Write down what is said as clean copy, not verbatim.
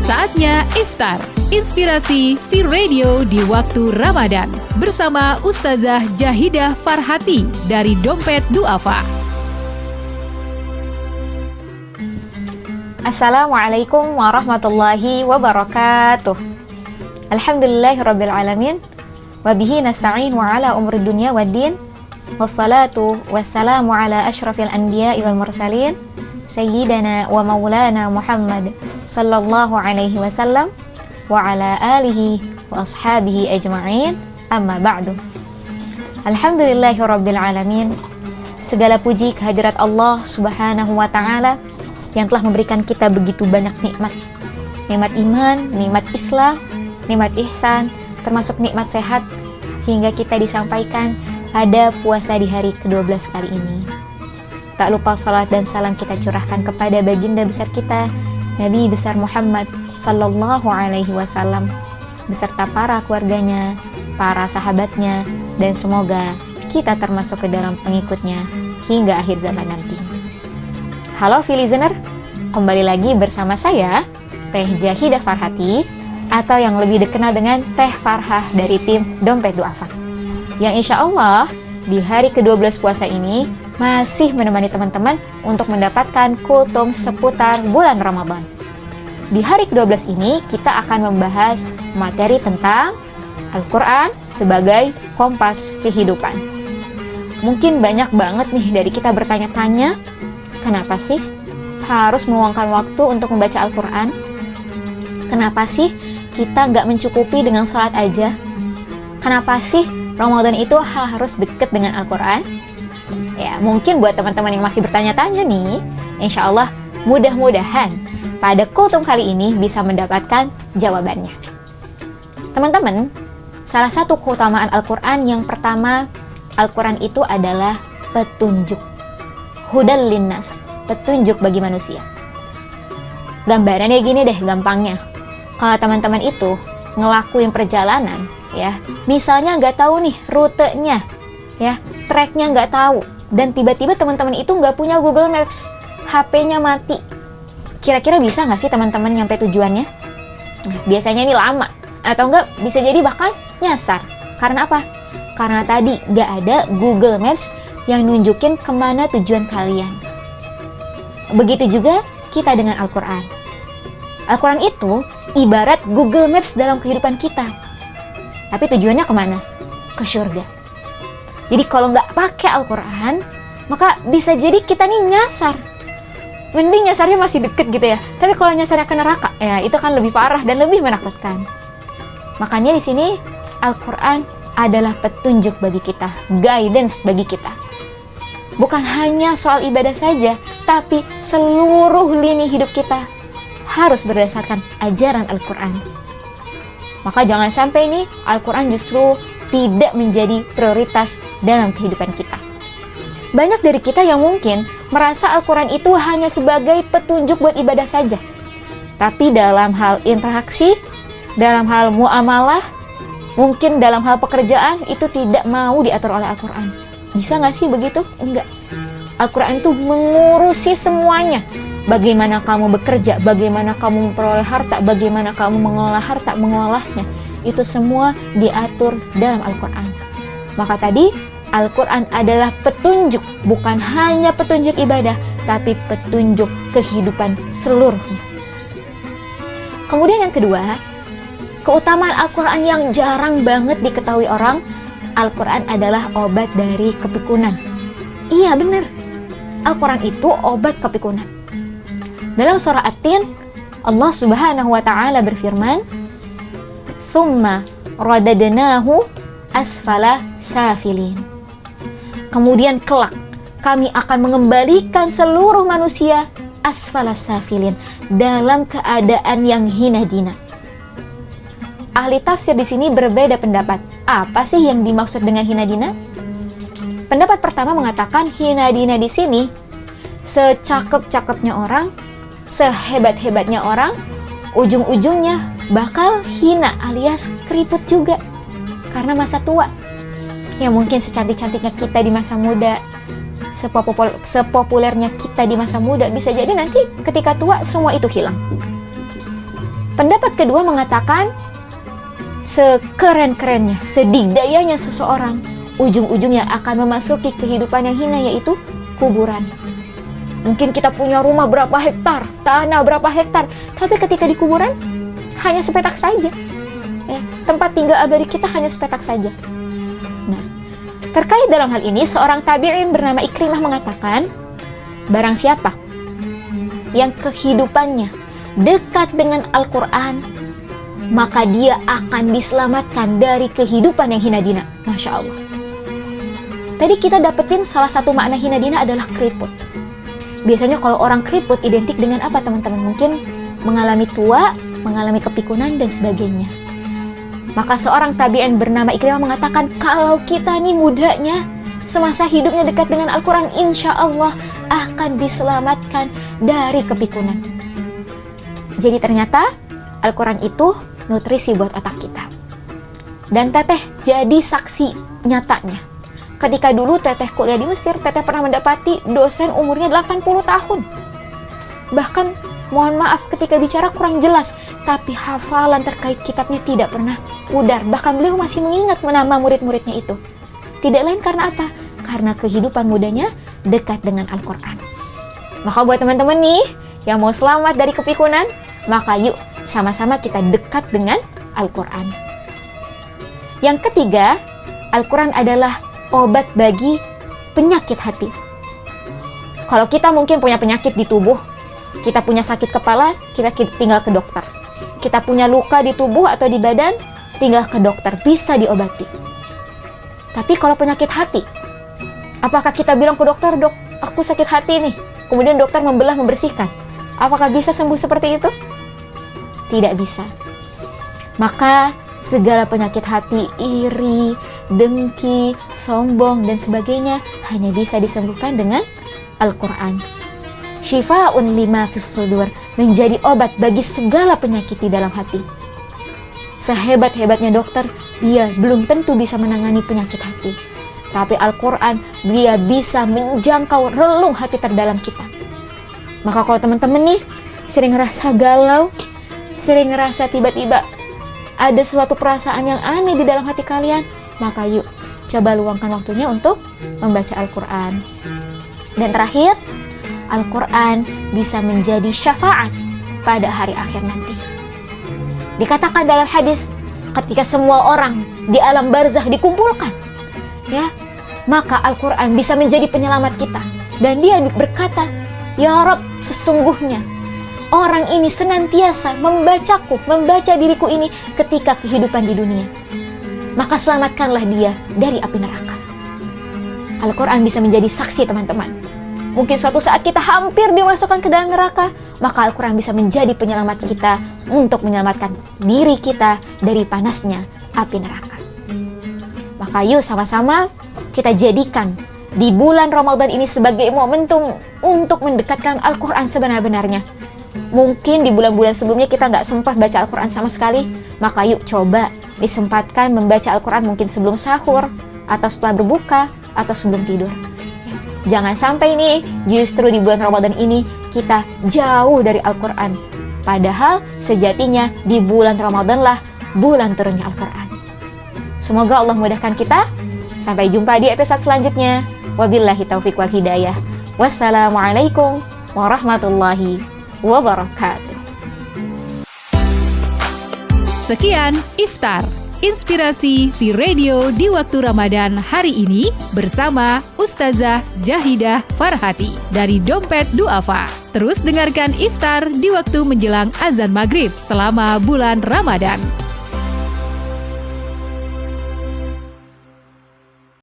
Saatnya iftar. Inspirasi V-Radio di waktu Ramadan bersama Ustazah Jahidah Farhati dari Dompet Duafa. Assalamualaikum warahmatullahi wabarakatuh. Alhamdulillahirabbil alamin. Wabihi nasta'in wa ala umri dunya waddin. Wassalatu wassalamu ala asyrafil anbiya'i wal mursalin Sayyidana wa maulana Muhammad sallallahu alaihi wasallam wa ala alihi wa ashabihi ajma'in. Amma ba'du. Alhamdulillahirabbil alamin. Segala puji kehadirat Allah subhanahu wa ta'ala yang telah memberikan kita begitu banyak nikmat. Nikmat iman, nikmat Islam, nikmat ihsan, termasuk nikmat sehat, hingga kita disampaikan pada puasa di hari ke-12 kali ini. Tak lupa salat dan salam kita curahkan kepada baginda besar kita, Nabi besar Muhammad sallallahu alaihi wasallam, beserta para keluarganya, para sahabatnya, dan semoga kita termasuk ke dalam pengikutnya hingga akhir zaman nanti. Halo V-Listener, kembali lagi bersama saya, Teh Jahidah Farhati, atau yang lebih dikenal dengan Teh Farhah dari tim Dompet Duafa, yang insya Allah di hari ke-12 puasa ini masih menemani teman-teman untuk mendapatkan kultum seputar bulan Ramadan. Di hari ke-12 ini kita akan membahas materi tentang Al-Quran sebagai kompas kehidupan. Mungkin banyak banget nih dari kita bertanya-tanya, kenapa sih harus meluangkan waktu untuk membaca Al-Quran? Kenapa sih kita nggak mencukupi dengan sholat aja? Kenapa sih Ramadan itu harus deket dengan Al-Quran? Ya, mungkin buat teman-teman yang masih bertanya-tanya nih, insya Allah mudah-mudahan pada kultum kali ini bisa mendapatkan jawabannya. Teman-teman, salah satu keutamaan Al-Quran yang pertama, Al-Quran itu adalah petunjuk. Hudal linnas, petunjuk bagi manusia. Gambarannya gini deh gampangnya. Kalau teman-teman itu ngelakuin perjalanan, ya, misalnya nggak tahu nih rutenya, ya, tracknya nggak tahu, dan tiba-tiba teman-teman itu nggak punya Google Maps, HP-nya mati, kira-kira bisa nggak sih teman-teman nyampe tujuannya? Nah, biasanya ini lama, atau nggak bisa jadi bahkan nyasar. Karena apa? Karena tadi nggak ada Google Maps yang nunjukin kemana tujuan kalian. Begitu juga kita dengan Al-Quran. Al-Quran itu ibarat Google Maps dalam kehidupan kita. Tapi tujuannya kemana? Ke surga. Jadi kalau nggak pakai Al-Quran, maka bisa jadi kita nih nyasar. Mending nyasarnya masih deket gitu ya. Tapi kalau nyasarnya ke neraka, ya itu kan lebih parah dan lebih menakutkan. Makanya di sini Al-Quran adalah petunjuk bagi kita, guidance bagi kita. Bukan hanya soal ibadah saja, tapi seluruh lini hidup kita harus berdasarkan ajaran Al-Quran. Maka jangan sampai nih Al-Quran justru tidak menjadi prioritas dalam kehidupan kita. Banyak dari kita yang mungkin merasa Al-Quran itu hanya sebagai petunjuk buat ibadah saja. Tapi dalam hal interaksi, dalam hal muamalah, mungkin dalam hal pekerjaan itu tidak mau diatur oleh Al-Quran. Bisa nggak sih begitu? Enggak. Al-Quran itu mengurusi semuanya. Bagaimana kamu bekerja, bagaimana kamu memperoleh harta, bagaimana kamu mengelola harta, mengolahnya. Itu semua diatur dalam Al-Quran. Maka tadi, Al-Quran adalah petunjuk, bukan hanya petunjuk ibadah, tapi petunjuk kehidupan seluruhnya. Kemudian yang kedua, keutamaan Al-Quran yang jarang banget diketahui orang, Al-Quran adalah obat dari kepikunan. Iya benar, Al-Quran itu obat kepikunan. Dalam surah At-Tin, Allah Subhanahu wa taala berfirman, "Tsumma radadnahu asfala safilin." Kemudian kelak kami akan mengembalikan seluruh manusia asfala safilin, dalam keadaan yang hina dina. Ahli tafsir di sini berbeda pendapat. Apa sih yang dimaksud dengan hina dina? Pendapat pertama mengatakan hina dina di sini secakep-cakepnya orang, sehebat-hebatnya orang, ujung-ujungnya bakal hina alias keriput juga karena masa tua. Ya mungkin secantik-cantiknya kita di masa muda, sepopulernya kita di masa muda, bisa jadi nanti ketika tua semua itu hilang. Pendapat kedua mengatakan sekeren-kerennya, sedigdayanya seseorang, ujung-ujungnya akan memasuki kehidupan yang hina, yaitu kuburan. Mungkin kita punya rumah berapa hektar, tanah berapa hektar, tapi ketika di kuburan hanya sepetak saja. Tempat tinggal abadi kita hanya sepetak saja. Nah, terkait dalam hal ini, seorang tabi'in bernama Ikrimah mengatakan, barang siapa yang kehidupannya dekat dengan Al-Quran, maka dia akan diselamatkan dari kehidupan yang hina dina. Masya Allah. Tadi kita dapetin salah satu makna hina dina adalah keriput. Biasanya kalau orang keriput identik dengan apa teman-teman? Mungkin mengalami tua, mengalami kepikunan dan sebagainya. Maka seorang tabi'in bernama Ikrimah mengatakan, kalau kita nih mudanya, semasa hidupnya dekat dengan Al-Quran, insya Allah akan diselamatkan dari kepikunan. Jadi ternyata Al-Quran itu nutrisi buat otak kita. Dan Teteh jadi saksi nyatanya. Ketika dulu Teteh kuliah di Mesir, Teteh pernah mendapati dosen umurnya 80 tahun. Bahkan mohon maaf ketika bicara kurang jelas, tapi hafalan terkait kitabnya tidak pernah pudar. Bahkan beliau masih mengingat nama murid-muridnya itu. Tidak lain karena apa? Karena kehidupan mudanya dekat dengan Al-Quran. Maka buat teman-teman nih yang mau selamat dari kepikunan, maka yuk sama-sama kita dekat dengan Al-Quran. Yang ketiga, Al-Quran adalah obat bagi penyakit hati. Kalau kita mungkin punya penyakit di tubuh, kita punya sakit kepala, kita tinggal ke dokter. Kita punya luka di tubuh atau di badan, tinggal ke dokter, bisa diobati. Tapi kalau penyakit hati, apakah kita bilang ke dokter, dok, aku sakit hati nih, kemudian dokter membelah, membersihkan? Apakah bisa sembuh seperti itu? Tidak bisa. Maka segala penyakit hati, iri, dengki, sombong, dan sebagainya hanya bisa disembuhkan dengan Al-Quran. Syifa'un lima fis sudur, menjadi obat bagi segala penyakit di dalam hati. Sehebat-hebatnya dokter, dia belum tentu bisa menangani penyakit hati. Tapi Al-Quran, dia bisa menjangkau relung hati terdalam kita. Maka kalau teman-teman nih sering ngerasa galau, sering ngerasa tiba-tiba ada suatu perasaan yang aneh di dalam hati kalian, maka yuk coba luangkan waktunya untuk membaca Al-Quran. Dan terakhir, Al-Quran bisa menjadi syafaat pada hari akhir nanti. Dikatakan dalam hadis, ketika semua orang di alam barzah dikumpulkan, ya, maka Al-Quran bisa menjadi penyelamat kita. Dan dia berkata, ya Rabb, sesungguhnya orang ini senantiasa membacaku, membaca diriku ini ketika kehidupan di dunia. Maka selamatkanlah dia dari api neraka. Al-Quran bisa menjadi saksi teman-teman. Mungkin suatu saat kita hampir dimasukkan ke dalam neraka, maka Al-Quran bisa menjadi penyelamat kita untuk menyelamatkan diri kita dari panasnya api neraka. Maka yuk sama-sama kita jadikan di bulan Ramadan ini sebagai momentum untuk mendekatkan Al-Quran sebenar-benarnya. Mungkin di bulan-bulan sebelumnya kita nggak sempat baca Al-Quran sama sekali, maka yuk coba disempatkan membaca Al-Quran mungkin sebelum sahur, atau setelah berbuka, atau sebelum tidur. Jangan sampai nih justru di bulan Ramadan ini kita jauh dari Al-Quran. Padahal sejatinya di bulan Ramadan lah bulan turunnya Al-Quran. Semoga Allah mudahkan kita. Sampai jumpa di episode selanjutnya. Wabillahi taufiq wal hidayah. Wassalamualaikum warahmatullahi wabarakatuh. Sekian Iftar, inspirasi V-Radio di waktu Ramadan hari ini bersama Ustazah Jahidah Farhati dari Dompet Duafa. Terus dengarkan Iftar di waktu menjelang azan maghrib selama bulan Ramadan.